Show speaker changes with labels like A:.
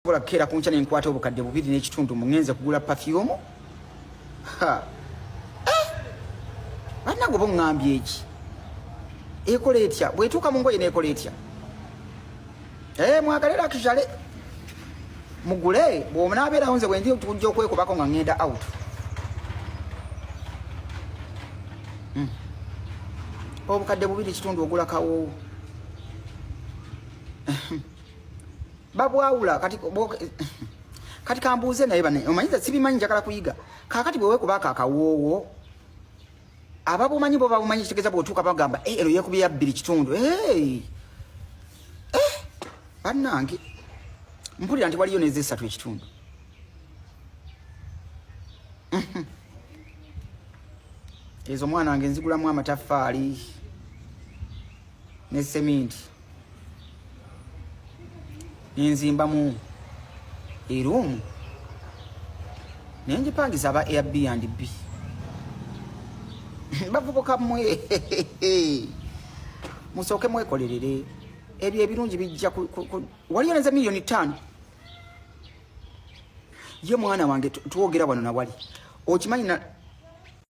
A: Bola kera kuncha nenkwata obukadde bubiri n'ekitundu mungenze kugula perfume. Ha. Bana go bongambye eki. Ekole etya bwetuka mu ngoye n'ekole etya. Mwagalera kijale. Mugule bw'omunabeera onze bwendi tujja okwekubako nga ngenda out. Obukadde bubiri kitundu ogula kawo. Babwawula kati kambuuze naye bane omanyiza sibimanyi njagala kuyiga kakati bwewe kubaka akawoowo ababumanyi bo babumanyi kitegeza bwotuuka bagamba ero yekubya bbiri kitundu bannange mpulira nti waliyo neze 3 ekitundu ezo mwana wange nzigulamu amataffaali ne seminti nzimbamu erumu nenjipangisa aba Airbnb bavubuka mmwe musooke mwekolerere ebyo ebirungi bijja waliyo neze miliyoni 5 ye mwana wange tuwogera wano na wali okimanyi